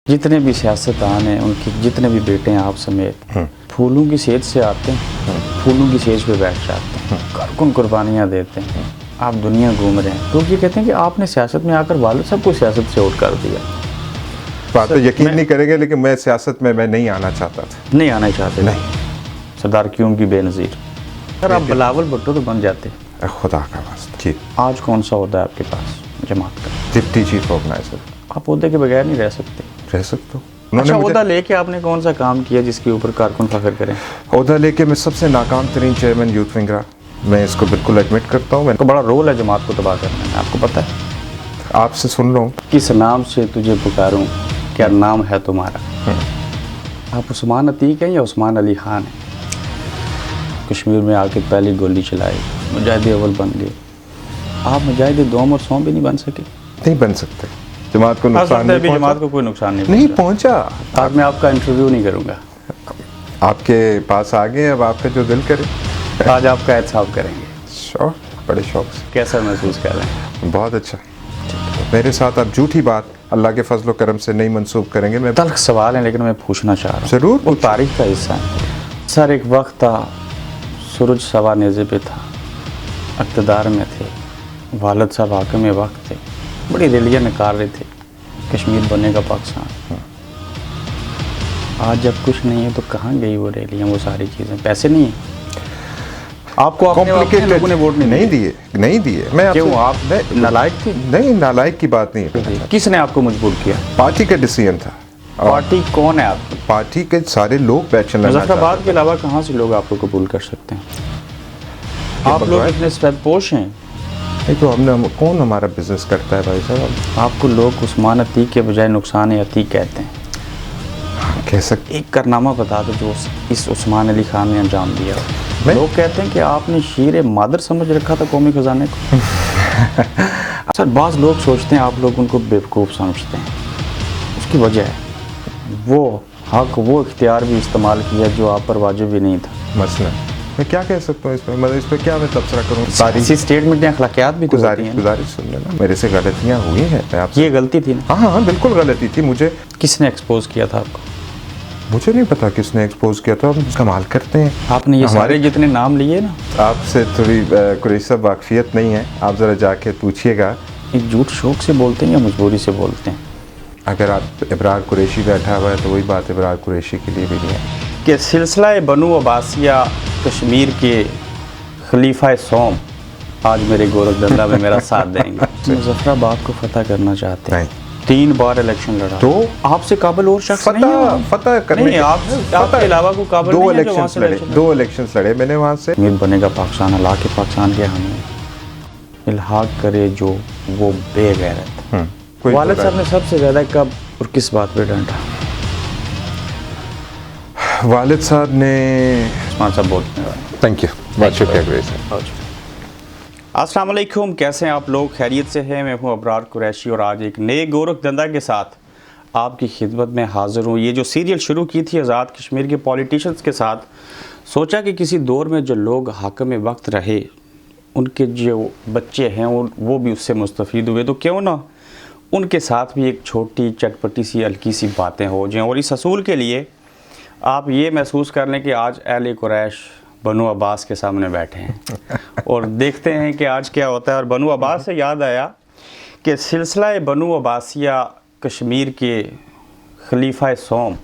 جتنے بھی سیاستدان ہیں ان کے جتنے بھی بیٹے ہیں آپ سمیت پھولوں کی سیج سے آتے ہیں، پھولوں کی سیج پہ بیٹھ جاتے ہیں، کارکن قربانیاں دیتے ہیں، آپ دنیا گھوم رہے ہیں. لوگ یہ کہتے ہیں کہ آپ نے سیاست میں آ کر والد صاحب کو سیاست سے آؤٹ کر دیا. بات تو یقین نہیں کریں گے، لیکن میں سیاست میں نہیں آنا چاہتا تھا. نہیں آنا چاہتے؟ نہیں. سردار کیوں کی بے نظیر. سر آپ بلاول بھٹو تو بن جاتے. خدا کا واسطہ. جی. آج کون سا عہدہ ہے آپ کے پاس جماعت کا؟ Deputy chief organiser. آپ عہدے کے بغیر نہیں رہ سکتے. رہ سکتا ہوں. اچھا، عہدہ لے کے آپ نے کون سا کام کیا جس کے اوپر کارکن فخر کریں؟ عہدہ لے کے میں سب سے ناکام ترین چیئرمین یوتھ ونگ رہا. میں اس کو بالکل ایڈمٹ کرتا ہوں. ان کا بڑا رول ہے جماعت کو تباہ کرنے میں، آپ کو پتہ ہے؟ آپ سے سن لوں. کس نام سے تجھے پکاروں، کیا نام ہے تمہارا؟ آپ عثمان عتیق ہیں یا عثمان علی خان ہیں؟ کشمیر میں آ کے پہلی گولی چلائی، مجاہد اول بن گئے. آپ مجاہد دوم اور سوم بھی نہیں بن سکے. نہیں بن سکتے. جماعت کو نقصان نہیں پہنچا. جماعت کو کوئی نقصان نہیں پہنچا. آج میں آپ کا انٹرویو نہیں کروں گا. آپ کے پاس آ گئے، اب آپ کا جو دل کرے. آج آپ کا احتساب کریں گے. شوق، بڑے شوق سے. کیسا محسوس کر رہے ہیں؟ بہت اچھا. میرے ساتھ آپ جھوٹی بات اللہ کے فضل و کرم سے نہیں منسوب کریں گے. میں تلخ سوال ہیں لیکن میں پوچھنا چاہ رہا ہوں. ضرور. وہ تاریخ کا حصہ ہے. سر ایک وقت تھا سورج سوا نیزے پہ تھا، اقتدار میں تھے، والد صاحب حاکم وقت تھے، بڑی ریلیاں نکال رہے تھے، کشمیر بنے گا پاکستان. آج جب کچھ نہیں ہے تو کہاں گئی وہ ریلیاں، وہ ساری چیزیں؟ پیسے نہیں ہیں آپ کو، اپنے لوگوں نے ووٹ نہیں دیے. میں کیوں؟ آپ نالائق تھے؟ نہیں، نالائق کی بات نہیں ہے. کس نے آپ کو مجبور کیا؟ پارٹی کا ڈیسیژن تھا. پارٹی کون ہے آپ کی؟ پارٹی کے سارے لوگ پیچن لگنا مظفر آباد کے علاوہ کہاں سے لوگ آپ کو قبول کر سکتے ہیں؟ آپ لوگ اتنے سفید پوش ہیں. نہیں تو کون ہمارا بزنس کرتا ہے بھائی صاحب؟ آپ کو لوگ عثمان عتیق کے بجائے نقصان عتیق کہتے ہیں. کہہ سکتے. ایک کارنامہ بتا دو جو اس عثمان علی خان نے انجام دیا. لوگ کہتے ہیں کہ آپ نے شیر مادر سمجھ رکھا تھا قومی خزانے کو. سر بعض لوگ سوچتے ہیں آپ لوگ ان کو بیوقوف سمجھتے ہیں. اس کی وجہ ہے وہ حق، وہ اختیار بھی استعمال کیا جو آپ پر واجب بھی نہیں تھا. مثلا میں کیا کہہ سکتا ہوں اس میں؟ مطلب اس پہ کیا میں تبصرہ کروں؟ اسی اسٹیٹمنٹ میں اخلاقیات بھی تو ہوتی ہیں. گزارش سن لینا، میرے سے غلطیاں ہوئی ہیں. یہ غلطی تھی نا؟ ہاں بالکل غلطی تھی. مجھے کس نے ایکسپوز کیا تھا آپ کو؟ مجھے نہیں پتا کس نے ایکسپوز کیا تھا. ہم کمال کرتے ہیں. آپ نے یہ ہمارے جتنے نام لیے نا، آپ سے تھوڑی قریشی صاحب واقفیت نہیں ہے. آپ ذرا جا کے پوچھیے گا. ایک جھوٹ شوق سے بولتے ہیں یا مجبوری سے بولتے ہیں؟ اگر آپ ابرار قریشی بیٹھا ہوا ہے تو وہی بات ابرار قریشی کے لیے بھی نہیں ہے کہ سلسلہ بنو عباسیہ کشمیر کے خلیفہ سوم آج میرے گورکھ دھندا میں میرا ساتھ دیں گے. مظفر آباد کو فتح کرنا چاہتے ہیں. 3 بار الیکشن لڑا تو آپ سے قابل اور شخص نہیں ہے. فتح کرنے نہیں، آپ کے علاوہ کو قابل نہیں ہے جو وہاں سے لڑے. 2 الیکشنز لڑے میں نے وہاں سے. امید بنے گا پاکستان، اللہ کے پاکستان کے ہمیں الحاق کرے جو وہ بے غیرت. والد صاحب نے سب سے زیادہ کب اور کس بات پہ ڈانٹا؟ والد صاحب نے عثمان صاحب بولتے ہیں. تھینک یو، بہت شکریہ گریز. السلام علیکم، کیسے ہیں آپ لوگ؟ خیریت سے ہیں؟ میں ہوں ابرار قریشی اور آج ایک نئے گورکھ دھندا کے ساتھ آپ کی خدمت میں حاضر ہوں. یہ جو سیریل شروع کی تھی آزاد کشمیر کے پولیٹیشنز کے ساتھ، سوچا کہ کسی دور میں جو لوگ حاکم وقت رہے ان کے جو بچے ہیں وہ بھی اس سے مستفید ہوئے، تو کیوں نہ ان کے ساتھ بھی ایک چھوٹی چٹپٹی سی ہلکی سی باتیں ہو جائیں. اور اس اصول کے لیے آپ یہ محسوس کر لیں کہ آج اہل قریش بنو عباس کے سامنے بیٹھے ہیں اور دیکھتے ہیں کہ آج کیا ہوتا ہے. اور بنو عباس سے یاد آیا کہ سلسلہ بنو عباسیہ کشمیر کے خلیفہ سوم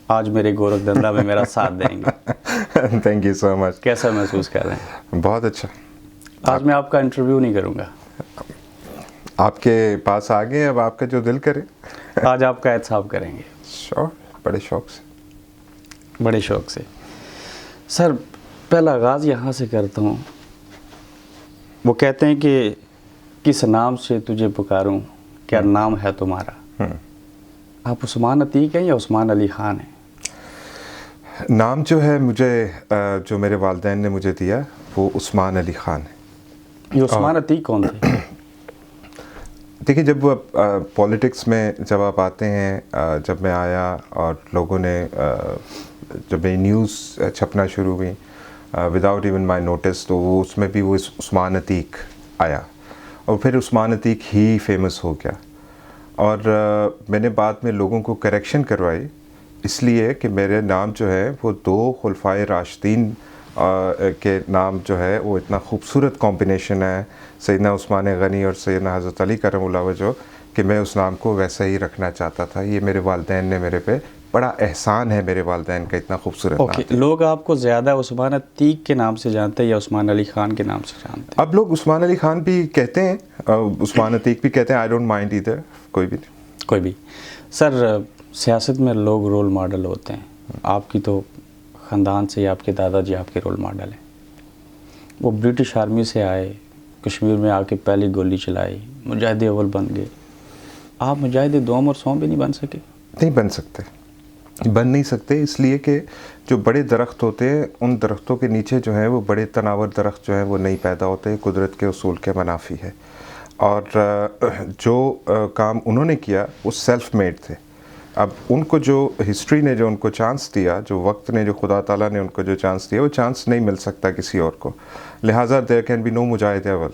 آج میرے گورکھ دھندا میں میرا ساتھ دیں گے. تھینک یو سو مچ. کیسا محسوس کر رہے ہیں؟ بہت اچھا. آج میں آپ کا انٹرویو نہیں کروں گا. آپ کے پاس آ گئے، اب آپ کا جو دل کرے. آج آپ کا احتساب کریں گے. شوق، بڑے شوق سے. بڑے شوق سے. سر پہلا آغاز یہاں سے کرتا ہوں. وہ کہتے ہیں کہ کس نام سے تجھے پکاروں، کیا نام ہے تمہارا؟ آپ عثمان عتیق ہیں یا عثمان علی خان ہیں؟ نام جو ہے مجھے جو میرے والدین نے مجھے دیا وہ عثمان علی خان ہے. یہ عثمان عتیق کون تھے؟ دیکھیے، جب پولیٹکس میں جب آپ آتے ہیں، جب میں آیا اور لوگوں نے جب نیوز چھپنا شروع ہوئی وداؤٹ ایون مائی نوٹس، تو وہ اس میں بھی وہ عثمان عتیق آیا اور پھر عثمان عتیق ہی فیمس ہو گیا. اور میں نے بعد میں لوگوں کو کریکشن کروائی اس لیے کہ میرے نام جو ہے وہ 2 خلفائے راشدین کے نام جو ہے وہ اتنا خوبصورت کمبینیشن ہے، سیدنا عثمان غنی اور سیدنا حضرت علی کرم اللہ وجہ، کہ میں اس نام کو ویسا ہی رکھنا چاہتا تھا. یہ میرے والدین نے میرے پہ بڑا احسان ہے، میرے والدین کا اتنا خوبصورت نام. لوگ آپ کو زیادہ عثمان عتیق کے نام سے جانتے ہیں یا عثمان علی خان کے نام سے جانتے ہیں؟ اب لوگ عثمان علی خان بھی کہتے ہیں، عثمان عتیق بھی کہتے ہیں. آئی ڈونٹ مائنڈ ادھر، کوئی بھی نہیں. کوئی بھی. سر سیاست میں لوگ رول ماڈل ہوتے ہیں، آپ کی تو خاندان سے آپ کے دادا جی آپ کے رول ماڈل ہیں. وہ برٹش آرمی سے آئے، کشمیر میں آ کے پہلی گولی چلائی، مجاہد اول بن گئے. آپ مجاہد دوم اور سوم بھی نہیں بن سکے؟ نہیں بن نہیں سکتے اس لیے کہ جو بڑے درخت ہوتے ہیں ان درختوں کے نیچے جو ہیں وہ بڑے تناور درخت جو ہیں وہ نہیں پیدا ہوتے. قدرت کے اصول کے منافی ہے. اور جو کام انہوں نے کیا وہ سیلف میڈ تھے. اب ان کو جو ہسٹری نے جو ان کو چانس دیا، جو وقت نے، جو خدا تعالیٰ نے ان کو جو چانس دیا، وہ چانس نہیں مل سکتا کسی اور کو. لہٰذا دیر کین بی نو مجاہد اول.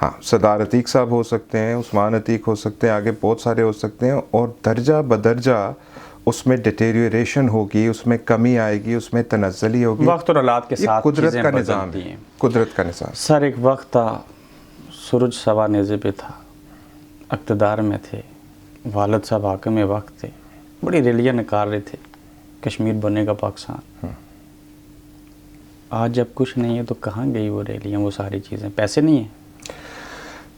ہاں، سردار عتیق صاحب ہو سکتے ہیں، عثمان عتیق ہو سکتے ہیں، آگے بہت سارے ہو سکتے ہیں، اور درجہ بدرجہ اس میں ڈیٹیریوریشن ہوگی، اس میں کمی آئے گی، اس میں تنزلی ہوگی. وقت اور حالات کے ساتھ قدرت کا نظام ہے، قدرت کا نظام. سر ایک وقت تھا سورج سوا نیزے پہ تھا، اقتدار میں تھے، والد صاحب حاکم وقت تھے، بڑی ریلیاں نکال رہے تھے کشمیر بننے کا پاکستان. آج جب کچھ نہیں ہے تو کہاں گئی وہ ریلیاں، وہ ساری چیزیں؟ پیسے نہیں ہیں.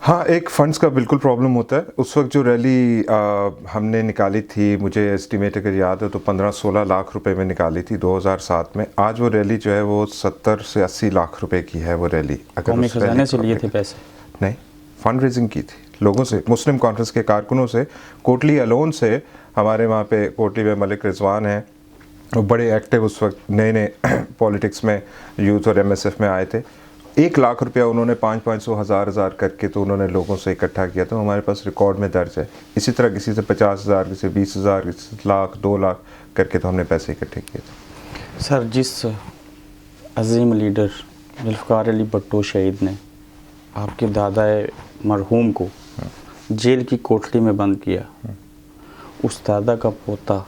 ہاں، ایک فنڈز کا بالکل پرابلم ہوتا ہے. اس وقت جو ریلی ہم نے نکالی تھی، مجھے اسٹیمیٹ اگر یاد ہے تو 15-16 لاکھ روپے میں نکالی تھی 2007 میں. آج وہ ریلی جو ہے وہ 70 سے 80 لاکھ روپے کی ہے. وہ ریلی قومی خزانے سے لیے تھے پیسے؟ نہیں، فنڈ ریزنگ کی تھی لوگوں سے، مسلم کانفرنس کے کارکنوں سے. کوٹلی الون سے ہمارے وہاں پہ کوٹلی میں ملک رضوان ہیں، وہ بڑے ایکٹیو اس وقت نئے پولیٹکس میں یوتھ اور MSF میں آئے تھے. 1 لاکھ روپیہ انہوں نے 500-500 ہزار کر کے تو انہوں نے لوگوں سے اکٹھا کیا. تو ہمارے پاس ریکارڈ میں درج ہے. اسی طرح کسی سے 50,000، کسی سے 20,000، کسی سے لاکھ 2 لاکھ کر کے تو ہم نے پیسے اکٹھے کیے تھے. سر جس عظیم لیڈر ذوالفقار علی بھٹو شہید نے آپ کے دادا مرحوم کو جیل کی کوٹلی میں بند کیا، اس دادا کا پوتا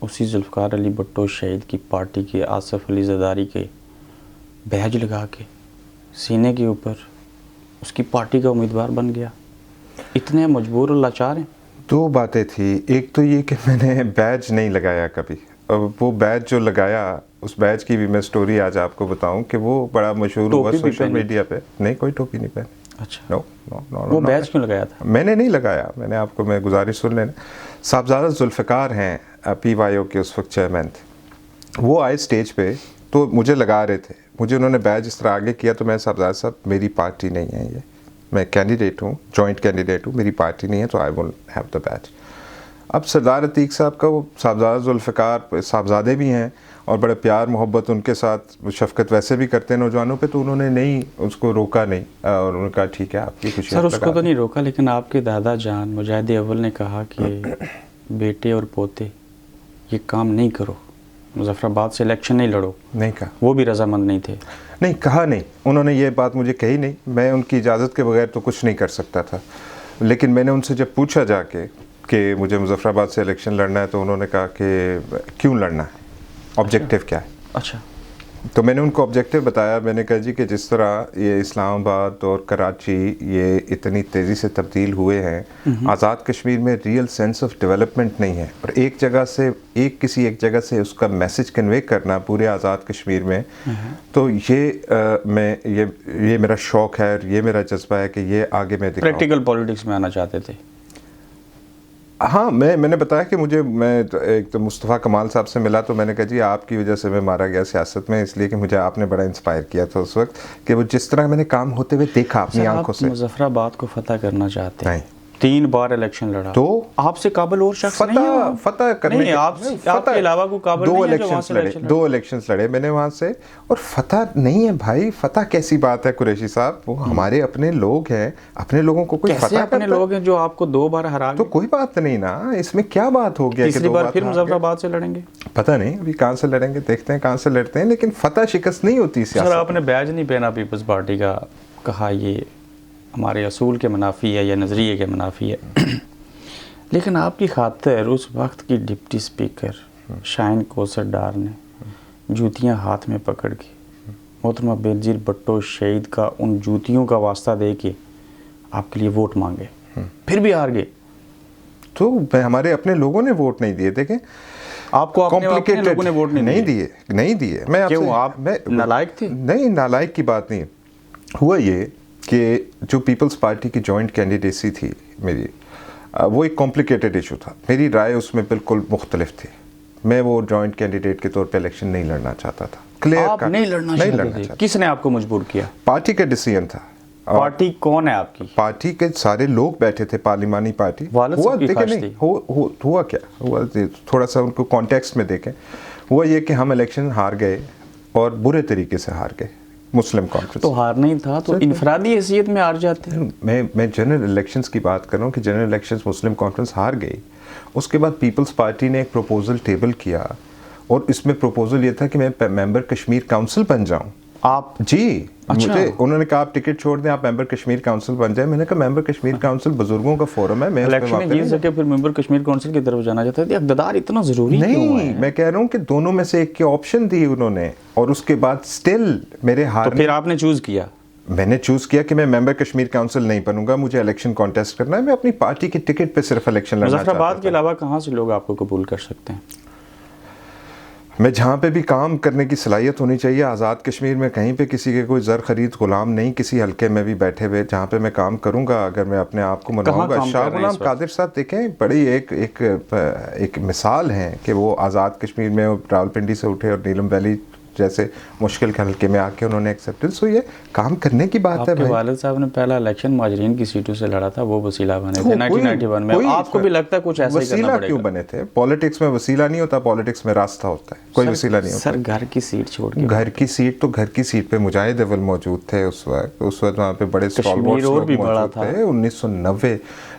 اسی ذوالفقار علی بھٹو شہید کی پارٹی کے آصف علی زرداری کے بیج لگا کے سینے کے اوپر اس کی پارٹی کا امیدوار بن گیا. اتنے مجبور اور لاچار ہیں. 2 باتیں تھی. ایک تو یہ کہ میں نے بیج نہیں لگایا کبھی. وہ بیج جو لگایا، اس بیج کی بھی میں سٹوری آج آپ کو بتاؤں کہ وہ بڑا مشہور ہوا سوشل میڈیا پہ. نہیں، کوئی ٹوپی نہیں پہنی. اچھا، وہ بیج کیوں لگایا تھا؟ میں نے نہیں لگایا. میں گزارش سن لینا. صاحبزادہ ذوالفقار ہیں PYO کے اس وقت چیئرمین تھے. وہ آئے سٹیج پہ تو مجھے لگا رہے تھے. مجھے انہوں نے بیج اس طرح آگے کیا تو میں صاحبزادہ صاحب میری پارٹی نہیں ہے، یہ میں کینڈیڈیٹ ہوں، جوائنٹ کینڈیڈیٹ ہوں، میری پارٹی نہیں ہے تو آئی ول ہیو دا بیج. اب سردار عتیق صاحب کا وہ صاحبزادہ ذوالفقار صاحبزادے بھی ہیں اور بڑے پیار محبت ان کے ساتھ شفقت ویسے بھی کرتے ہیں نوجوانوں پہ، تو انہوں نے نہیں اس کو روکا نہیں اور انہوں نے کہا ٹھیک ہے آپ کی خوشی. سر اس کو تو نہیں روکا، لیکن آپ کے دادا جان مجاہد اول نے کہا کہ بیٹے اور پوتے یہ کام نہیں کرو، مظفر آباد سے الیکشن نہیں لڑو. نہیں کہا. وہ بھی رضامند نہیں تھے؟ نہیں کہا. نہیں، انہوں نے یہ بات مجھے کہی نہیں. میں ان کی اجازت کے بغیر تو کچھ نہیں کر سکتا تھا. لیکن میں نے ان سے جب پوچھا جا کے کہ مجھے مظفر آباد سے الیکشن لڑنا ہے تو انہوں نے کہا کہ کیوں لڑنا ہے، آبجیکٹیو کیا ہے. اچھا. تو میں نے ان کو آبجیکٹیو بتایا. میں نے کہا جی کہ جس طرح یہ اسلام آباد اور کراچی یہ اتنی تیزی سے تبدیل ہوئے ہیں، آزاد کشمیر میں ریئل سینس آف ڈیولپمنٹ نہیں ہے. اور ایک جگہ سے کسی ایک جگہ سے اس کا میسج کنوے کرنا پورے آزاد کشمیر میں، تو یہ میرا شوق ہے اور یہ میرا جذبہ ہے کہ یہ آگے میں دکھاؤں. پریکٹیکل پولیٹکس میں آنا چاہتے تھے؟ ہاں، میں نے بتایا کہ میں ایک تو مصطفیٰ کمال صاحب سے ملا تو میں نے کہا جی آپ کی وجہ سے میں مارا گیا سیاست میں، اس لیے کہ مجھے آپ نے بڑا انسپائر کیا تھا اس وقت کہ وہ جس طرح میں نے کام ہوتے ہوئے دیکھا اپنی آنکھوں سے. مظفر آباد کو فتح کرنا چاہتے ہیں، 3 بار الیکشن لڑا، تو آپ سے قابل اور شخص نہیں ہے فتح کرنے کے؟ آپ کے علاوہ کو قابل نہیں ہے جو وہاں سے لڑے؟ 2 الیکشنز لڑے میں نے وہاں سے، اور فتح نہیں ہے بھائی. فتح کیسی بات ہے قریشی صاحب؟ وہ ہمارے اپنے لوگ ہیں، اپنے لوگوں کو کوئی فتح اپنے لوگ ہیں جو آپ کو 2 بار ہرا گئے؟ تو کوئی بات نہیں نا، اس میں کیا بات ہو گیا کہ 2 بار پھر مظفر آباد سے لڑیں گے؟ پتہ نہیں ابھی کہاں سے لڑیں گے، دیکھتے ہیں کہاں سے لڑتے ہیں. لیکن فتح شکست نہیں ہوتی سیاست. سر آپ نے بیج نہیں پہنا پیپلز پارٹی کا، کہا یہ ہمارے اصول کے منافی ہے یا نظریے کے منافی ہے، لیکن آپ کی خاطر اس وقت کی ڈپٹی اسپیکر شاہین کوثر ڈار نے جوتیاں ہاتھ میں پکڑ کے محترمہ بینظیر بھٹو شہید کا ان جوتیوں کا واسطہ دے کے آپ کے لیے ووٹ مانگے، پھر بھی ہار گئے. تو ہمارے اپنے لوگوں نے ووٹ نہیں دیے. دیکھیں آپ کو اپنے لوگوں نے ووٹ نہیں دیے. میں کیوں آپ نالائق تھے؟ نہیں، نالائق کی بات نہیں. ہوا یہ کہ جو پیپلز پارٹی کی جوائنٹ کینڈیڈیسی تھی میری، وہ ایک کمپلیکیٹڈ ایشو تھا. میری رائے اس میں بالکل مختلف تھی. میں وہ جوائنٹ کینڈیڈیٹ کے طور پہ الیکشن نہیں لڑنا چاہتا تھا. آپ نہیں لڑنا چاہتے تھے؟ کس نے آپ کو مجبور کیا؟ پارٹی کا ڈیسیژن تھا. پارٹی کون ہے آپ کی؟ پارٹی کے سارے لوگ بیٹھے تھے، پارلیمانی پارٹی. ہوا کیا ہوا، تھوڑا سا ان کو کانٹیکسٹ میں دیکھیں. ہوا یہ کہ ہم الیکشن ہار گئے اور برے طریقے سے ہار گئے. مسلم کانفرنس تو ہار نہیں تھا تو انفرادی حیثیت میں ہار جاتے ہیں. میں جنرل الیکشنز کی بات کر رہا ہوں کہ جنرل الیکشنز مسلم کانفرنس ہار گئی. اس کے بعد پیپلز پارٹی نے ایک پروپوزل ٹیبل کیا اور اس میں پروپوزل یہ تھا کہ میں ممبر کشمیر کاؤنسل بن جاؤں. آپ؟ جی. مجھے انہوں نے کہا آپ ٹکٹ چھوڑ دیں، آپ ممبر کشمیر کاؤنسل بن جائیں. میں نے کہا ممبر کشمیر کاؤنسل بزرگوں کا فورم ہے، میں الیکشن میں جیت سکے پھر ممبر کشمیر کاؤنسل کی طرف جانا چاہتے تھے. اقتدار اتنا ضروری کیوں ہے؟ نہیں، میں کہہ رہا ہوں کہ دونوں میں سے ایک کی آپشن دی انہوں نے اور اس کے بعد سٹل میرے ہار. تو پھر آپ نے چوز کیا؟ میں نے چوز کیا کہ میں ممبر کشمیر کاؤنسل نہیں بنوں گا، مجھے الیکشن کانٹیسٹ کرنا ہے. میں اپنی پارٹی کی ٹکٹ پہ صرف الیکشن لڑنا چاہتا تھا. مظفر آباد کے علاوہ کہاں سے لوگ آپ کو قبول کر سکتے ہیں؟ میں جہاں پہ بھی کام کرنے کی صلاحیت ہونی چاہیے. آزاد کشمیر میں کہیں پہ کسی کے کوئی زر خرید غلام نہیں، کسی حلقے میں بھی بیٹھے ہوئے جہاں پہ میں کام کروں گا. اگر میں اپنے آپ کو منواؤں گا. شاہ غلام قادر صاحب دیکھیں بڑی ایک مثال ہیں کہ وہ آزاد کشمیر میں راولپنڈی سے اٹھے اور نیلم ویلی جیسے مشکل کے حلقے میں آ کے انہوں نے ایکسیپٹنس. تو یہ کام کرنے کی بات ہے. آپ کے والد صاحب نے پہلا الیکشن مہاجرین کی سیٹوں سے لڑا تھا، وہ وسیلہ بنے تھے 1991 میں. آپ کو بھی لگتا ہے کچھ ایسا ہی کرنا پڑے گا؟ وسیلہ کیوں بنے تھے؟ پالیٹکس میں وسیلہ نہیں ہوتا، پالیٹکس میں راستہ ہوتا ہے. کوئی وسیلہ نہیں ہوتا. سر گھر کی سیٹ چھوڑ کے گھر کی سیٹ تو گھر کی سیٹ پہ مجاہد اول موجود تھے اس وقت وہاں پہ بڑے اسٹالورٹس لوگ موجود تھے. 1990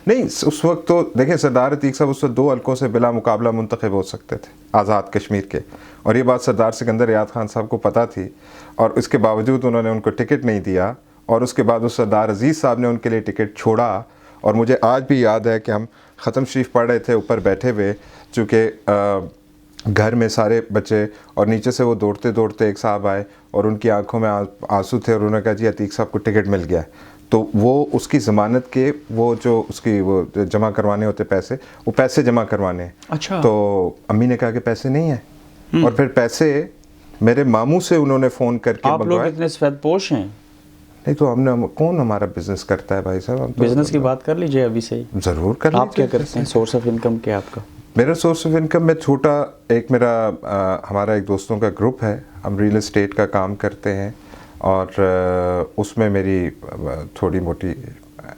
نہیں، اس وقت تو دیکھیں سردار عتیق صاحب اس وقت 2 حلقوں سے بلا مقابلہ منتخب ہو سکتے تھے آزاد کشمیر کے، اور یہ بات سردار سکندر یاد خان صاحب کو پتہ تھی اور اس کے باوجود انہوں نے ان کو ٹکٹ نہیں دیا. اور اس کے بعد اس سردار عزیز صاحب نے ان کے لیے ٹکٹ چھوڑا. اور مجھے آج بھی یاد ہے کہ ہم ختم شریف پڑھ رہے تھے اوپر بیٹھے ہوئے، چونکہ گھر میں سارے بچے، اور نیچے سے وہ دوڑتے دوڑتے ایک صاحب آئے اور ان کی آنکھوں میں آنسو تھے اور انہوں نے کہا جی عتیق صاحب کو ٹکٹ مل گیا. تو وہ اس کی ضمانت کے وہ جو اس کی وہ جمع کروانے ہوتے پیسے، وہ پیسے جمع کروانے ہیں. اچھا. تو امی نے کہا کہ پیسے نہیں ہیں اور پھر پیسے میرے ماموں سے انہوں نے فون کر کے آپ لوگ اتنے سفید پوش ہیں. نہیں تو ہم نے کون ہمارا بزنس کرتا ہے بھائی صاحب؟ بزنس کی بات کر لیجئے ابھی سے. ضرور کر لیجئے. آپ کیا کرتے ہیں؟ سورس آف انکم کیا آپ کا؟ میرا سورس آف انکم میں چھوٹا ایک ہمارا ایک دوستوں کا گروپ ہے، ہم ریل اسٹیٹ کا کام کرتے ہیں اور اس میں میری تھوڑی موٹی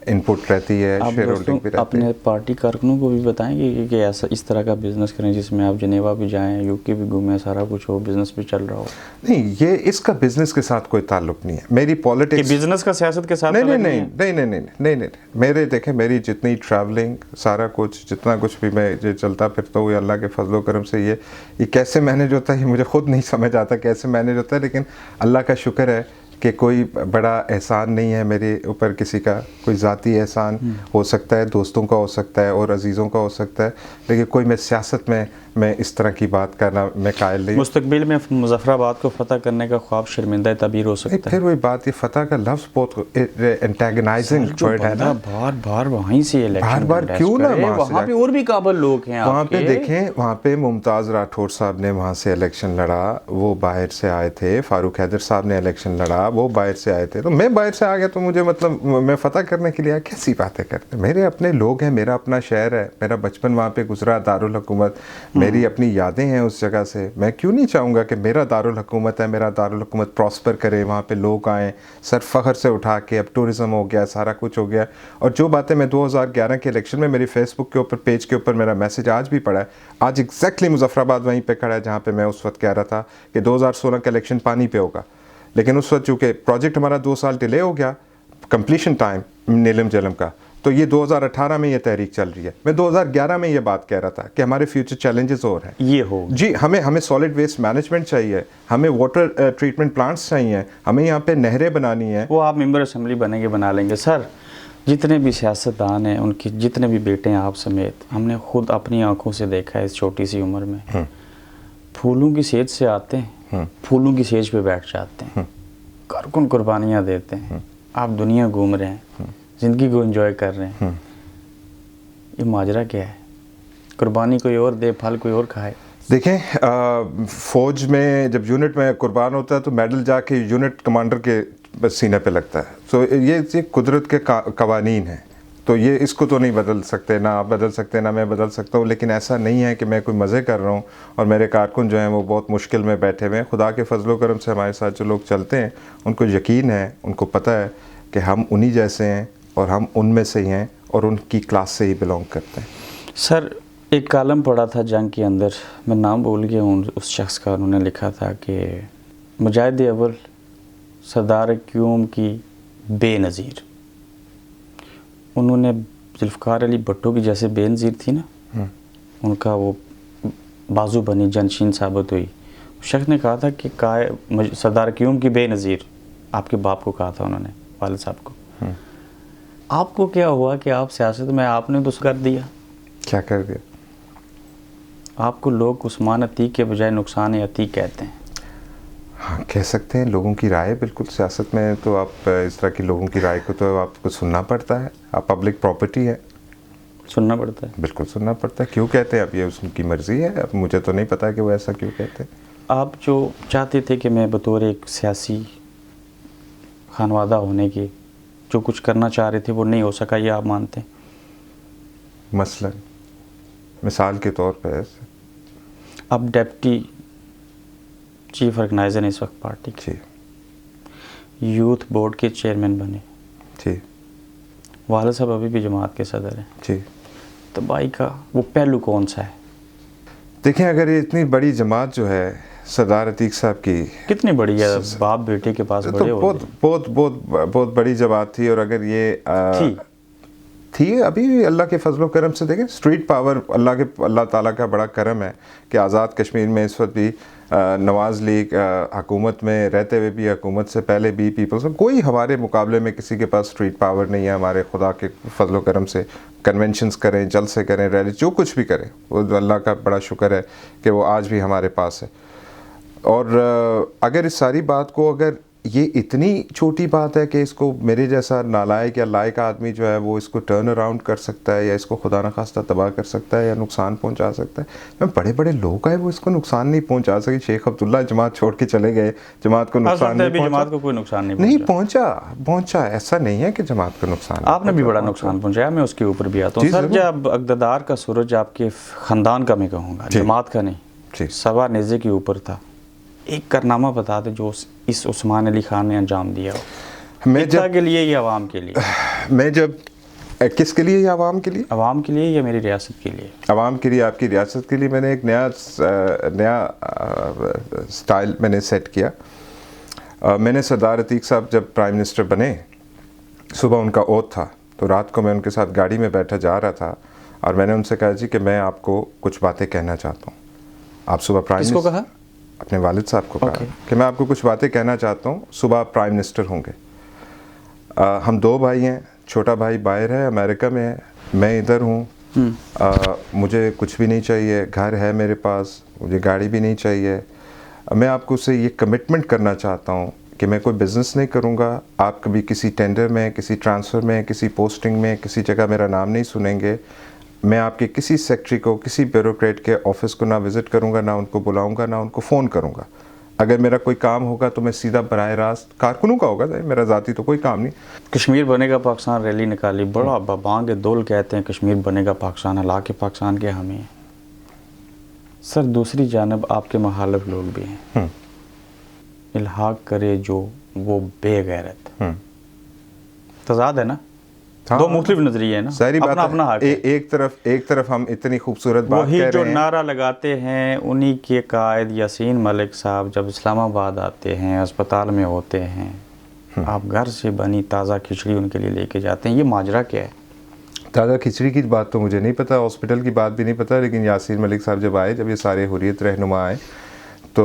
ان پٹ رہتی ہے، شیئر ہولڈنگ بھی رہتی ہے. اپنے پارٹی کارکنوں کو بھی بتائیں گے کہ ایسا اس طرح کا بزنس کریں جس میں آپ جنیوا بھی جائیں، یو کے بھی گھومیں، سارا کچھ ہو، بزنس بھی چل رہا ہو. نہیں، یہ اس کا بزنس کے ساتھ کوئی تعلق نہیں ہے. میری پالیٹکس بزنس کا سیاست کے ساتھ نہیں. میرے دیکھیں میری جتنی ٹریولنگ، سارا کچھ جتنا کچھ بھی میں چلتا پھرتا ہوں، اللہ کے فضل و کرم سے یہ کیسے مینیج ہوتا ہے یہ مجھے خود نہیں سمجھ آتا کیسے مینیج ہوتا ہے. لیکن اللہ کا شکر ہے کہ کوئی بڑا احسان نہیں ہے میرے اوپر کسی کا. کوئی ذاتی احسان ہو سکتا ہے، دوستوں کا ہو سکتا ہے اور عزیزوں کا ہو سکتا ہے، لیکن کوئی میں سیاست میں اس طرح کی بات کرنا میں قائل نہیں. مستقبل میں مظفر آباد کو فتح کرنے کا خواب شرمندہ تعبیر ہو سکتا ہے. پھر وہی بات، یہ فتح کا لفظ بہت انٹیگنائزنگ ورڈ ہے نا. بار وہیں سے الیکشن بار کیوں نہ وہاں پہ اور بھی قابل لوگ ہیں. وہاں پہ دیکھیں، وہاں پہ ممتاز راٹھور صاحب نے وہاں سے الیکشن لڑا، وہ باہر سے آئے تھے. فاروق حیدر صاحب نے الیکشن لڑا، وہ باہر سے آئے تھے. تو میں باہر سے آ گیا تو مجھے مطلب میں فتح کرنے کے لیے کیسی باتیں کرتے. میرے اپنے لوگ ہیں، میرا اپنا شہر ہے، میرا بچپن وہاں پہ گزرا، دارالحکومت، میری اپنی یادیں ہیں اس جگہ سے. میں کیوں نہیں چاہوں گا کہ میرا دارالحکومت ہے، میرا دارالحکومت پراسپر کرے، وہاں پہ لوگ آئیں سر فخر سے اٹھا کے. اب ٹورزم ہو گیا، سارا کچھ ہو گیا. اور جو باتیں میں 2011 کے الیکشن میں میری فیس بک کے اوپر پیج کے اوپر میرا میسج آج بھی پڑا ہے. آج ایگزیکٹلی مظفر آباد وہیں پہ کھڑا ہے جہاں پہ میں اس وقت کہہ رہا تھا کہ 2016 کا الیکشن پانی پہ ہوگا. لیکن اس وقت چونکہ پروجیکٹ ہمارا 2 سال ڈیلے ہو گیا کمپلیشن ٹائم نیلم جلم کا، تو یہ 2018 میں یہ تحریک چل رہی ہے. میں 2011 میں یہ بات کہہ رہا تھا کہ ہمارے فیوچر چیلنجز اور ہیں. یہ ہو جی، ہمیں سالڈ ویسٹ مینجمنٹ چاہیے، ہمیں واٹر ٹریٹمنٹ پلانٹس چاہیے، ہمیں یہاں پہ نہریں بنانی ہیں. وہ آپ ممبر اسمبلی بنے گے، بنا لیں گے. سر جتنے بھی سیاستدان ہیں ان کے جتنے بھی بیٹے ہیں آپ سمیت، ہم نے خود اپنی آنکھوں سے دیکھا ہے اس چھوٹی سی عمر میں، پھولوں کی سیج سے آتے ہیں، پھولوں کی سیج پہ بیٹھ جاتے ہیں، کارکن قربانیاں دیتے ہیں، آپ دنیا گھوم رہے ہیں، زندگی کو انجوائے کر رہے ہیں، یہ ماجرا کیا ہے؟ قربانی کوئی اور دے، پھل کوئی اور کھائے۔ دیکھیں فوج میں جب یونٹ میں قربان ہوتا ہے تو میڈل جا کے یونٹ کمانڈر کے سینے پہ لگتا ہے، تو یہ قدرت کے قوانین ہیں، تو یہ اس کو تو نہیں بدل سکتے، نہ آپ بدل سکتے نہ میں بدل سکتا ہوں، لیکن ایسا نہیں ہے کہ میں کوئی مزے کر رہا ہوں اور میرے کارکن جو ہیں وہ بہت مشکل میں بیٹھے ہوئے ہیں۔ خدا کے فضل و کرم سے ہمارے ساتھ جو لوگ چلتے ہیں ان کو یقین ہے، ان کو پتہ ہے کہ ہم انہی جیسے ہیں اور ہم ان میں سے ہی ہیں اور ان کی کلاس سے ہی بلونگ کرتے ہیں۔ سر ایک کالم پڑھا تھا جنگ کے اندر، میں نام بھول گیا ہوں اس شخص کا، انہوں نے لکھا تھا کہ مجاہد اول سردار قیوم کی بے نظیر، انہوں نے ذوالفقار علی بھٹو کی جیسے بے نظیر تھی نا، ان کا وہ بازو بنی جنشین ثابت ہوئی، اس شخص نے کہا تھا کہ سردار قیوم کی بے نظیر، آپ کے باپ کو کہا تھا انہوں نے، والد صاحب کو۔ آپ کو کیا ہوا کہ آپ سیاست میں آپ نے تو کر دیا؟ کیا کر دیا؟ آپ کو لوگ عثمان عتیق کے بجائے نقصان عتیق کہتے ہیں۔ ہاں کہہ سکتے ہیں، لوگوں کی رائے، بالکل سیاست میں تو آپ اس طرح کی لوگوں کی رائے کو تو آپ کو سننا پڑتا ہے، آپ پبلک پراپرٹی ہے، سننا پڑتا ہے، بالکل سننا پڑتا ہے۔ کیوں کہتے ہیں اب یہ ان کی مرضی ہے، اب مجھے تو نہیں پتا کہ وہ ایسا کیوں کہتے ہیں۔ آپ جو چاہتے تھے کہ میں بطور ایک سیاسی خانوادہ ہونے کی جو کچھ کرنا چاہ رہے تھے وہ نہیں ہو سکا، یہ آپ مانتے ہیں؟ مثلا مثال کے طور پہ ایسے اب ڈپٹی چیف آرگنائزر ہیں اس وقت پارٹی کے، جی یوتھ بورڈ کے چیئرمین بنے، جی والد صاحب ابھی بھی جماعت کے صدر ہیں، جی۔ تباہی کا وہ پہلو کون سا ہے؟ دیکھیں اگر یہ اتنی بڑی جماعت جو ہے سردار عتیق صاحب کی، کتنی بڑی ہے؟ باپ بیٹے کے پاس بڑے تو ہو بہت بڑی جماعت تھی، اور اگر یہ تھی ابھی بھی اللہ کے فضل و کرم سے، دیکھیں اسٹریٹ پاور اللہ تعالیٰ کا بڑا کرم ہے کہ آزاد کشمیر میں اس وقت بھی نواز لیگ حکومت میں رہتے ہوئے بھی، حکومت سے پہلے بھی، پیپلز میں کوئی ہمارے مقابلے میں کسی کے پاس اسٹریٹ پاور نہیں ہے ہمارے خدا کے فضل و کرم سے۔ کنونشنز کریں، جلسے کریں، ریلی، جو کچھ بھی کریں، وہ اللہ کا بڑا شکر ہے کہ وہ آج بھی ہمارے پاس ہے۔ اور اگر اس ساری بات کو، اگر یہ اتنی چھوٹی بات ہے کہ اس کو میرے جیسا نالائق یا لائق آدمی جو ہے وہ اس کو ٹرن اراؤنڈ کر سکتا ہے یا اس کو خدا نخواستہ تباہ کر سکتا ہے یا نقصان پہنچا سکتا ہے، میں بڑے بڑے لوگ آئے وہ اس کو نقصان نہیں پہنچا سکے۔ شیخ عبداللہ جماعت چھوڑ کے چلے گئے، جماعت کو نقصان نہیں پہنچا، جماعت کو کوئی نقصان نہیں پہنچا، ایسا نہیں ہے کہ جماعت کو نقصان۔ آپ نے بھی بڑا نقصان پہنچایا، میں اس کے اوپر بھی آتا ہوں۔ سر جب اقتدار کا سورج آپ کے خاندان کا میں کہوں گا، جماعت کا نہیں، سوا نیزے کے اوپر تھا، ایک کارنامہ بتا دیں جو اس عثمان علی خان نے انجام دیا ہو، اتنا کے لیے یا عوام کے لیے؟ میں جب کس کے لیے یا عوام کے لیے؟ عوام کے لیے یا میری ریاست کے لیے؟ عوام کے لیے، آپ کی ریاست کے لیے۔ میں نے ایک نیا سٹائل میں نے سیٹ کیا۔ میں نے سردار عتیق صاحب جب پرائم منسٹر بنے، صبح ان کا اوتھ تھا، تو رات کو میں ان کے ساتھ گاڑی میں بیٹھا جا رہا تھا اور میں نے ان سے کہا جی کہ میں آپ کو کچھ باتیں کہنا چاہتا ہوں۔ آپ صبح پرائم منسٹر، کس کو کہا؟ اپنے والد صاحب کو کہا کہ میں آپ کو کچھ باتیں کہنا چاہتا ہوں، صبح پرائم منسٹر ہوں گے۔ ہم دو بھائی ہیں، چھوٹا بھائی باہر ہے، امریکہ میں ہے، میں ادھر ہوں، مجھے کچھ بھی نہیں چاہیے، گھر ہے میرے پاس، مجھے گاڑی بھی نہیں چاہیے۔ میں آپ کو سے یہ کمٹمنٹ کرنا چاہتا ہوں کہ میں کوئی بزنس نہیں کروں گا، آپ کبھی کسی ٹینڈر میں، کسی ٹرانسفر میں، کسی پوسٹنگ میں، کسی جگہ میرا نام نہیں سنیں گے۔ میں آپ کے کسی سیکٹری کو، کسی بیوروکریٹ کے آفس کو نہ وزٹ کروں گا، نہ ان کو بلاؤں گا، نہ ان کو فون کروں گا۔ اگر میرا کوئی کام ہوگا تو میں سیدھا براہ راست کارکنوں کا ہوگا، میرا ذاتی تو کوئی کام نہیں۔ کشمیر بنے گا پاکستان ریلی نکالی، بڑا بانگ دول کہتے ہیں کشمیر بنے گا پاکستان، حالانکہ پاکستان کے حامی ہیں۔ سر دوسری جانب آپ کے مخالف لوگ بھی ہیں، الحاق کرے جو وہ بے غیرت، تضاد ہے نا، دو مختلف نظریے ہیں نا، ساری بات اپنا حق ہے۔ ایک طرف ہم اتنی خوبصورت بات کہہ رہے ہیں، وہی جو نعرہ لگاتے ہیں انہی کے قائد یاسین ملک صاحب جب اسلام آباد آتے ہیں، اسپتال میں ہوتے ہیں، آپ گھر سے بنی تازہ کھچڑی ان کے لیے لے کے جاتے ہیں، یہ ماجرا کیا ہے؟ تازہ کھچڑی کی بات تو مجھے نہیں پتا، ہاسپٹل کی بات بھی نہیں پتا، لیکن یاسین ملک صاحب جب آئے، جب یہ سارے حریت رہنما آئے، تو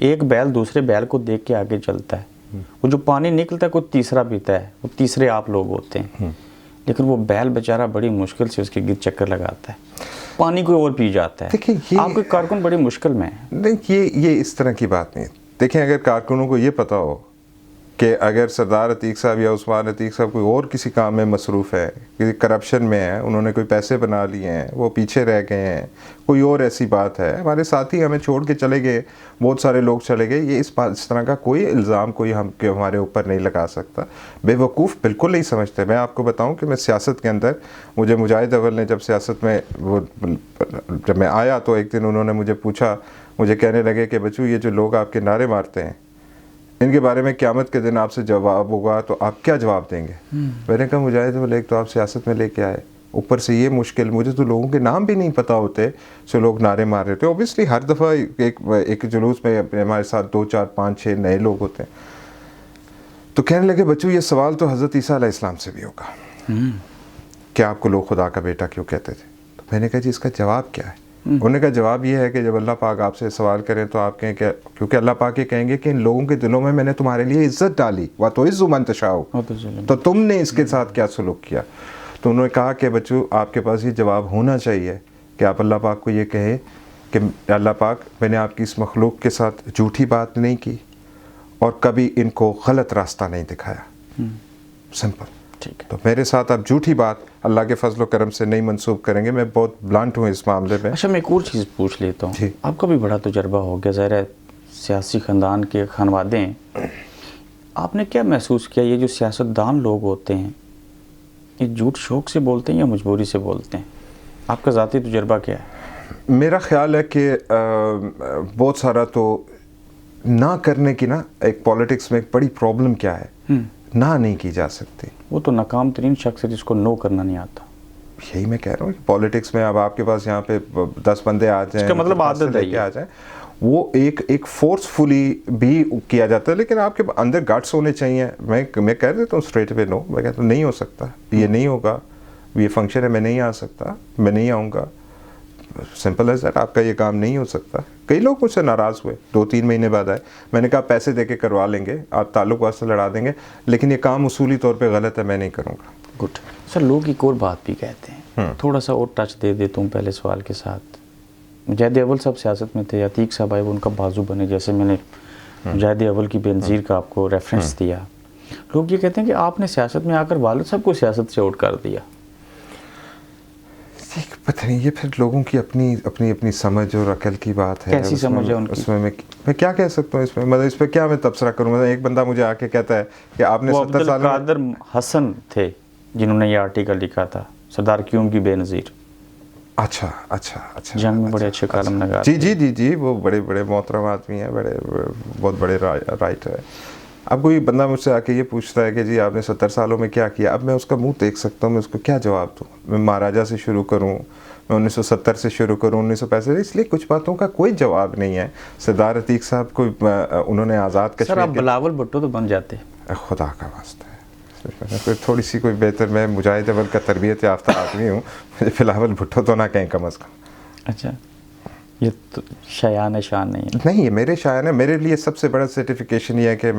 ایک بیل دوسرے بیل کو دیکھ کے آگے چلتا ہے. وہ جو پانی نکلتا ہے کوئی تیسرا پیتا ہے, وہ تیسرے آپ لوگ ہوتے ہیں, لیکن وہ بیل بیچارہ بڑی مشکل سے اس کے گرد چکر لگاتا ہے, پانی کوئی اور پی جاتا ہے. دیکھیں آپ کے کارکن بڑی مشکل میں ہیں. نہیں, یہ اس طرح کی بات نہیں. دیکھیں اگر کارکنوں کو یہ پتا ہو کہ اگر سردار عتیق صاحب یا عثمان عتیق صاحب کوئی اور کسی کام میں مصروف ہے, کسی کرپشن میں ہے, انہوں نے کوئی پیسے بنا لیے ہیں, وہ پیچھے رہ گئے ہیں, کوئی اور ایسی بات ہے, ہمارے ساتھی ہمیں چھوڑ کے چلے گئے, بہت سارے لوگ چلے گئے, یہ اس طرح کا کوئی الزام کوئی ہمارے اوپر نہیں لگا سکتا. بے وقوف بالکل نہیں سمجھتے. میں آپ کو بتاؤں کہ میں سیاست کے اندر, مجھے مجاہد اول نے جب سیاست میں جب میں آیا تو ایک دن انہوں نے مجھے پوچھا, مجھے کہنے لگے کہ بچو یہ جو لوگ آپ کے نعرے مارتے ہیں ان کے بارے میں قیامت کے دن آپ سے جواب ہوگا تو آپ کیا جواب دیں گے؟ میں نے کہا مجاہد اول ایک تو آپ سیاست میں لے کے آئے, اوپر سے یہ مشکل, مجھے تو لوگوں کے نام بھی نہیں پتہ ہوتے جو لوگ نعرے مار رہے تھے. اوبیسلی ہر دفعہ ایک جلوس میں ہمارے ساتھ 2 4 5 6 نئے لوگ ہوتے ہیں. تو کہنے لگے بچو یہ سوال تو حضرت عیسیٰ علیہ السلام سے بھی ہوگا کہ آپ کو لوگ خدا کا بیٹا کیوں کہتے تھے. تو میں نے کہا جی اس کا جواب کیا ہے؟ انہوں نے کہا جواب یہ ہے کہ جب اللہ پاک آپ سے سوال کریں تو آپ کہیں کہ کیونکہ اللہ پاک یہ کہیں گے کہ ان لوگوں کے دلوں میں نے تمہارے لیے عزت ڈالی, وَتُعِزُّ مَن تَشَاءُ, تو تم نے اس کے ساتھ کیا سلوک کیا. تو انہوں نے کہا کہ بچو آپ کے پاس یہ جواب ہونا چاہیے کہ آپ اللہ پاک کو یہ کہیں کہ اللہ پاک میں نے آپ کی اس مخلوق کے ساتھ جھوٹی بات نہیں کی اور کبھی ان کو غلط راستہ نہیں دکھایا. سمپل. تو میرے ساتھ آپ جھوٹی بات اللہ کے فضل و کرم سے نہیں منسوب کریں گے. میں بہت بلانٹ ہوں اس معاملے میں. اچھا میں ایک اور چیز پوچھ لیتا ہوں, آپ کا بھی بڑا تجربہ ہو گیا, ظاہر ہے سیاسی خاندان کے خانوادے ہیں, آپ نے کیا محسوس کیا یہ جو سیاستدان لوگ ہوتے ہیں یہ جھوٹ شوق سے بولتے ہیں یا مجبوری سے بولتے ہیں؟ آپ کا ذاتی تجربہ کیا ہے؟ میرا خیال ہے کہ بہت سارا تو نہ کرنے کی نا ایک پولیٹکس میں ایک بڑی پرابلم کیا ہے, نہ نہیں کی جا سکتی. وہ تو ناکام ترین شخص ہے جس کو نو کرنا نہیں آتا. یہی میں کہہ رہا ہوں کہ پولیٹکس میں اب آپ کے پاس یہاں پہ 10 بندے آ جائیں, اس کا مطلب عادت ہے آ جائیں, وہ ایک فورسفلی بھی کیا جاتا ہے, لیکن آپ کے اندر گٹس ہونے چاہیے. میں کہہ دیتا ہوں اسٹریٹ وے نو, میں کہتا ہوں نہیں ہو سکتا, یہ نہیں ہوگا, یہ فنکشن ہے, میں نہیں آ سکتا, میں نہیں آؤں گا. Simple as that. آپ کا یہ کام نہیں ہو سکتا. کئی لوگ مجھ سے ناراض ہوئے, 2-3 مہینے بعد آئے, میں نے کہا پیسے دے کے کروا لیں گے, آپ تعلق واسطے لڑا دیں گے, لیکن یہ کام اصولی طور پہ غلط ہے, میں نہیں کروں گا. گڈ سر. لوگ ایک اور بات بھی کہتے ہیں, تھوڑا سا اور ٹچ دے دیتا ہوں پہلے سوال کے ساتھ. مجاہد اول صاحب سیاست میں تھے, عتیق صاحب آئے وہ ان کا بازو بنے, جیسے میں نے مجاہد اول کی بے نظیر کا آپ کو ریفرنس دیا. لوگ یہ کہتے ہیں کہ آپ نے سیاست میں آ کر والد صاحب کو سیاست سے آؤٹ کر دیا. پتہ نہیں, یہ پھر لوگوں کی اپنی سمجھ اور عقل کی بات ہے. کیسی سمجھ ہے ان کی؟ اس میں کیا کہہ سکتا ہوں اس میں, مطلب اس پہ کیا میں تبصرہ کروں. مطلب ایک بندہ مجھے آ کے کہتا ہے کہ آپ نے 70 سال میں, عبدالقادر حسن تھے جنہوں نے یہ آرٹیکل لکھا تھا, سردار کیوم کی بے نظیر. اچھا جنگ میں بڑے اچھے کالم نگار. جی وہ بڑے محترم آدمی ہیں, بہت بڑے رائٹر ہیں. اب کوئی بندہ مجھ سے آ کے یہ پوچھتا ہے کہ جی آپ نے 70 سالوں میں کیا کیا, اب میں اس کا منہ دیکھ سکتا ہوں, میں اس کو کیا جواب دوں. میں مہاراجا سے شروع کروں, میں 1970 سے شروع کروں, 1965, اس لیے کچھ باتوں کا کوئی جواب نہیں ہے. سردار عتیق صاحب کو انہوں نے آزاد کشمیر. سر آپ بلاول بھٹو تو بن جاتے. خدا کا واسطہ ہے, تھوڑی سی کوئی بہتر, میں مجاہد اول کا تربیت یافتہ آدمی ہوں, مجھے بلاول بھٹو تو نہ کہیں کم از کم. اچھا یہ تو شایان شان نہیں ہے. نہیں, یہ میرے شایان ہے. میرے لیے سب سے بڑا سرٹیفکیشن یہ ہے کہ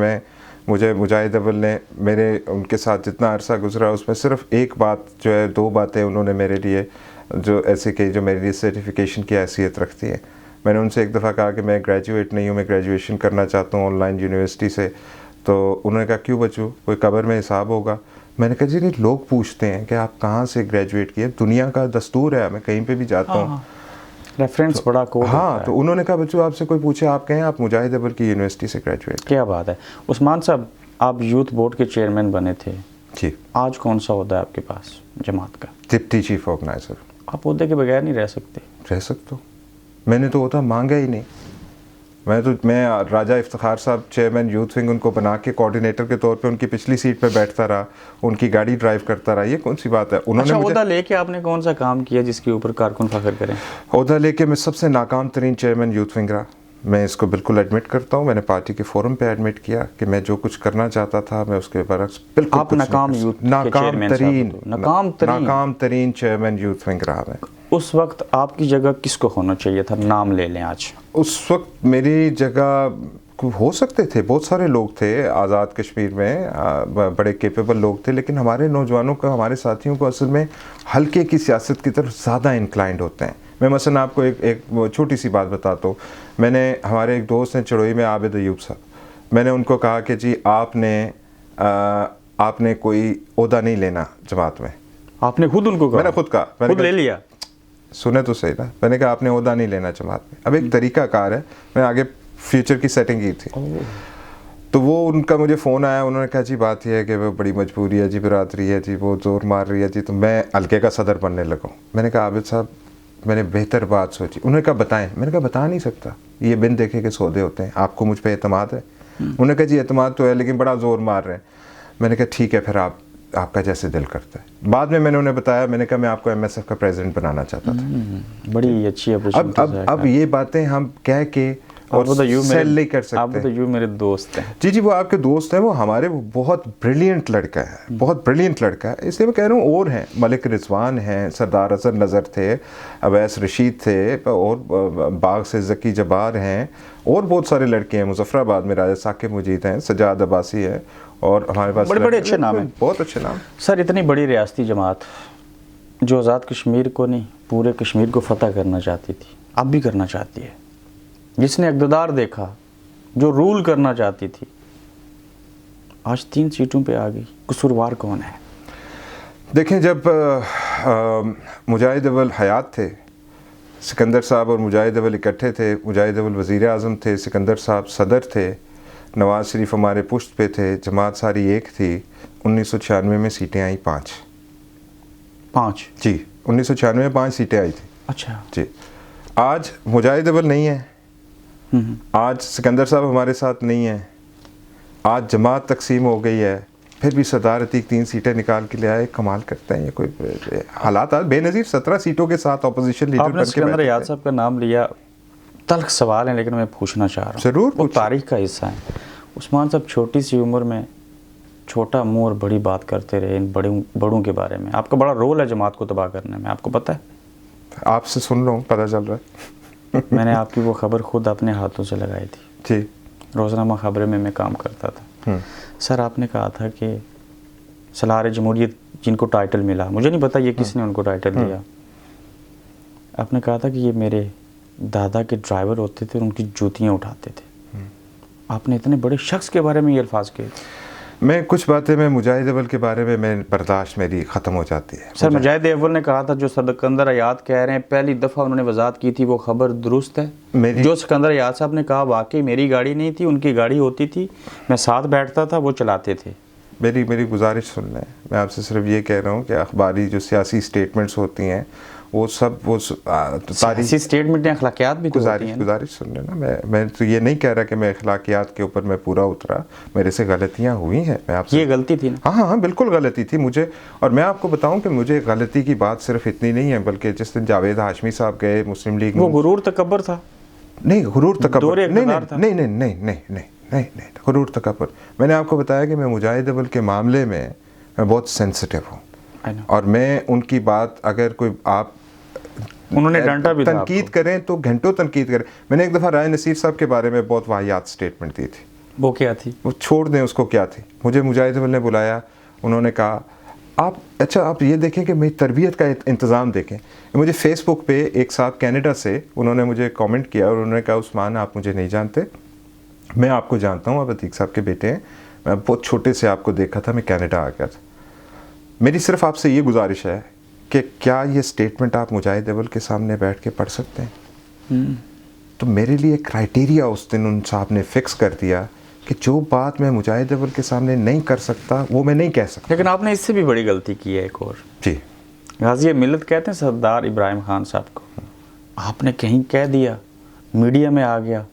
مجھے مجاہد اول نے ان کے ساتھ جتنا عرصہ گزرا اس میں صرف ایک بات جو ہے, 2 باتیں انہوں نے میرے لیے جو ایسے کہ جو میرے لیے سرٹیفکیشن کی حیثیت رکھتی ہے. میں نے ان سے ایک دفعہ کہا کہ میں گریجویٹ نہیں ہوں, میں گریجویشن کرنا چاہتا ہوں آن لائن یونیورسٹی سے. تو انہوں نے کہا کیوں بچو, کوئی قبر میں حساب ہوگا. میں نے کہا جی نہیں, لوگ پوچھتے ہیں کہ آپ کہاں سے گریجویٹ کیے, دنیا کا دستور ہے, میں کہیں پہ بھی جاتا ہوں ریفرنس بڑا کوڈ. ہاں, تو انہوں نے کہا بچو آپ سے کوئی پوچھے آپ کہیں آپ مجاہد اول کی یونیورسٹی سے گریجویٹ. کیا بات ہے. عثمان صاحب آپ یوتھ بورڈ کے چیئرمین بنے تھے, جی آج کون سا عہدہ ہے آپ کے پاس جماعت کا؟ Deputy chief organiser. آپ عہدے کے بغیر نہیں رہ سکتے. رہ سکتا ہوں, میں نے تو عہدہ مانگا ہی نہیں. میں راجہ افتخار صاحب چیئرمین یوتھ ونگ ان کو بنا کے کوآرڈینیٹر کے طور پہ ان کی پچھلی سیٹ پہ بیٹھتا رہا, ان کی گاڑی ڈرائیو کرتا رہا. یہ کون سی بات ہے؟ انہوں نے عہدہ لے کے آپ نے کون سا کام کیا جس کے اوپر کارکن فخر کریں؟ عہدہ لے کے میں سب سے ناکام ترین چیئرمین یوتھ ونگ رہا. میں اس کو بالکل ایڈمٹ کرتا ہوں. میں نے پارٹی کے فورم پہ ایڈمٹ کیا کہ میں جو کچھ کرنا چاہتا تھا میں اس کے برعکس بالکل ناکام ترین ناکام ترین چیئرمین یوتھ ونگ رہا میں. اس وقت آپ کی جگہ کس کو ہونا چاہیے تھا؟ نام لے لیں آج. اس وقت میری جگہ ہو سکتے تھے، بہت سارے لوگ تھے آزاد کشمیر میں، بڑے کیپیبل لوگ تھے، لیکن ہمارے نوجوانوں کا، ہمارے ساتھیوں کو اصل میں ہلکے کی سیاست کی طرف زیادہ انکلائنڈ ہوتے ہیں. میں مثلا آپ کو ایک چھوٹی سی بات بتاتا ہوں. میں نے، ہمارے ایک دوست ہیں چڑوئی میں، عابد ایوب صاحب، میں نے ان کو کہا کہ جی آپ نے کوئی عہدہ نہیں لینا جماعت میں. آپ نے خود ان کو کہا؟ میں نے خود کہا، خود لے لیا. سنے تو صحیح نا، میں نے کہا آپ نے عہدہ نہیں لینا جماعت میں. اب ایک طریقہ کار ہے، میں آگے فیوچر کی سیٹنگ کی تھی. تو وہ ان کا مجھے فون آیا، انہوں نے کہا جی بات یہ ہے کہ وہ بڑی مجبوری ہے جی، برادری ہے جی، وہ زور مار رہی ہے جی، تو میں حلقے کا صدر بننے لگا ہوں. میں نے کہا عابد صاحب میں نے بہتر بات سوچی. انہوں نے کہا بتائیں. میں نے کہا بتا نہیں سکتا، یہ بن دیکھے کے سودے ہوتے ہیں. آپ کو مجھ پہ اعتماد ہے؟ انہوں نے کہا جی اعتماد تو ہے لیکن بڑا زور مار رہے ہیں. میں نے کہا ٹھیک ہے پھر آپ کا جیسے دل کرتا ہے. بعد میں نے انہیں بتایا، میں نے کہا میں آپ کو ایم ایس ایف کا پریزیڈنٹ بنانا چاہتا تھا. بڑی اچھی اپورچونٹی. اب یہ باتیں ہم کہہ کے اور سیل نہیں کر سکتے. آپ تو یوں میرے دوست ہیں. جی وہ آپ کے دوست ہیں، وہ ہمارے بہت بریلینٹ لڑکا ہے، بہت بریلینٹ لڑکا ہے. اس لیے میں کہہ رہا ہوں اور ہیں، ملک رضوان ہیں، سردار اظہر نذر تھے، اویس رشید تھے، اور باغ سے ذکی جبار ہیں، اور بہت سارے لڑکے ہیں. مظفر آباد میں راجہ ثاقب مجید ہیں، سجاد عباسی ہیں، اور ہمارے پاس بڑے اچھے نام ہیں، بہت اچھے نام. سر اتنی بڑی ریاستی جماعت جو آزاد کشمیر کو نہیں پورے کشمیر کو فتح کرنا چاہتی تھی، اب بھی کرنا چاہتی ہے، جس نے اقتدار دیکھا، جو رول کرنا چاہتی تھی، آج 3 سیٹوں پہ آ گئی. قصوروار کون ہے؟ دیکھیں جب مجاہد اول حیات تھے، سکندر صاحب اور مجاہد اول اکٹھے تھے، مجاہد اول وزیر اعظم تھے، سکندر صاحب صدر تھے، نواز شریف ہمارے پشت پہ تھے، جماعت ساری ایک تھی. 1996 میں سیٹیں آئیں 5. جی 1996 میں 5 سیٹیں آئی تھیں. اچھا جی. آج مجاہد اول نہیں ہے، آج سکندر صاحب ہمارے ساتھ نہیں ہیں، آج جماعت تقسیم ہو گئی ہے، پھر بھی صدارتی 3 سیٹیں نکال کے لے آئے. کمال کرتے ہیں یہ کوئی حالات. بے نظیر 17 سیٹوں کے ساتھ اپوزیشن لیڈر آپ نے سکندر ایاز صاحب کا نام لیا. تلخ سوال ہیں لیکن میں پوچھنا چاہ رہا ہوں. ضرور. وہ تاریخ کا حصہ ہے. عثمان صاحب چھوٹی سی عمر میں چھوٹا منہ اور بڑی بات کرتے رہے ان بڑوں کے بارے میں. آپ کا بڑا رول ہے جماعت کو تباہ کرنے میں، آپ کو پتہ ہے؟ آپ سے سن رہا ہوں، پتہ چل رہا ہے. میں نے آپ کی وہ خبر خود اپنے ہاتھوں سے لگائی تھی. جی. روزنامہ خبریں میں کام کرتا تھا. سر آپ نے کہا تھا کہ سالار جمہوریت جن کو ٹائٹل ملا، مجھے نہیں پتا یہ کس نے ان کو ٹائٹل دیا، آپ نے کہا تھا کہ یہ میرے دادا کے ڈرائیور ہوتے تھے اور ان کی جوتیاں اٹھاتے تھے. آپ نے اتنے بڑے شخص کے بارے میں یہ الفاظ کہے تھے. میں کچھ باتیں میں مجاہد اول کے بارے میں برداشت میری ختم ہو جاتی ہے. سر مجاہد اول نے کہا تھا جو سکندر ایاز کہہ رہے ہیں، پہلی دفعہ انہوں نے وضاحت کی تھی، وہ خبر درست ہے؟ جو سکندر ایاز صاحب نے کہا واقعی میری گاڑی نہیں تھی، ان کی گاڑی ہوتی تھی، میں ساتھ بیٹھتا تھا، وہ چلاتے تھے. میری گزارش سن لیں. میں آپ سے صرف یہ کہہ رہا ہوں کہ اخباری جو سیاسی سٹیٹمنٹس ہوتی ہیں وہ سب سیاسی سٹیٹمنٹ ہیں، اخلاقیات بھی تو ہوتی ہیں. گزارش سن لیں نا. میں تو یہ نہیں کہہ رہا کہ میں اخلاقیات کے اوپر میں پورا اترا، میرے سے غلطیاں ہوئی ہیں. میں آپ سے، یہ غلطی تھی نا؟ ہاں بالکل غلطی تھی مجھے. اور میں آپ کو بتاؤں کہ مجھے غلطی کی بات صرف اتنی نہیں ہے، بلکہ جس دن جاوید ہاشمی صاحب گئے مسلم لیگ، وہ غرور تکبر تھا. نہیں غرور تکبر نہیں، غرور تکبر. میں نے آپ کو بتایا کہ میں مجاہد اول کے معاملے میں بہت سینسٹیو ہوں، اور میں ان کی بات اگر کوئی آپ انہوں نے ڈانٹا بھی تھا، تنقید کریں تو گھنٹوں تنقید کریں. میں نے ایک دفعہ رائے نصیر صاحب کے بارے میں بہت واہیات سٹیٹمنٹ دی تھی. وہ کیا تھی؟ وہ چھوڑ دیں اس کو، کیا تھی. مجھے مجاہد اول نے بلایا، انہوں نے کہا آپ یہ دیکھیں کہ میری تربیت کا انتظام دیکھیں. مجھے فیس بک پہ ایک صاحب کینیڈا سے انہوں نے مجھے کامنٹ کیا اور انہوں نے کہا عثمان آپ مجھے نہیں جانتے، میں آپ کو جانتا ہوں، آپ عتیق صاحب کے بیٹے ہیں، میں بہت چھوٹے سے آپ کو دیکھا تھا، میں کینیڈا آ گیا تھا. میری صرف آپ سے یہ گزارش ہے کہ کیا یہ سٹیٹمنٹ آپ مجاہد اول کے سامنے بیٹھ کے پڑھ سکتے ہیں؟ تو میرے لیے کرائٹیریا اس دن ان صاحب نے فکس کر دیا کہ جو بات میں مجاہد اول کے سامنے نہیں کر سکتا وہ میں نہیں کہہ سکتا. لیکن آپ نے اس سے بھی بڑی غلطی کی ہے ایک اور. جی. غازی ملت کہتے ہیں سردار ابراہیم خان صاحب کو، آپ نے کہیں کہہ دیا، میڈیا میں آ گیا،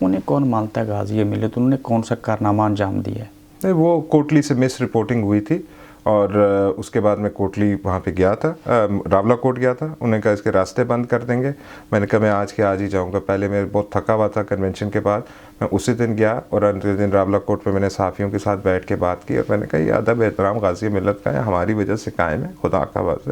انہیں کون مانتا ہے غازی ملت؟ انہوں نے کون سا کارنامہ انجام دیا ہے؟ نہیں، وہ کوٹلی سے مس رپورٹنگ ہوئی تھی، اور اس کے بعد میں کوٹلی وہاں پہ گیا تھا، راولہ کوٹ گیا تھا. انہوں نے کہا اس کے راستے بند کر دیں گے. میں نے کہا میں آج کے آج ہی جاؤں گا. پہلے میں بہت تھکا ہوا تھا کنونشن کے بعد، میں اسی دن گیا اور اگلے دن راولہ کوٹ پہ میں نے صحافیوں کے ساتھ بیٹھ کے بات کی، اور میں نے کہا یہ ادب احترام غازی ملت کا ہے، ہماری وجہ سے قائم ہے، خدا کا واسطہ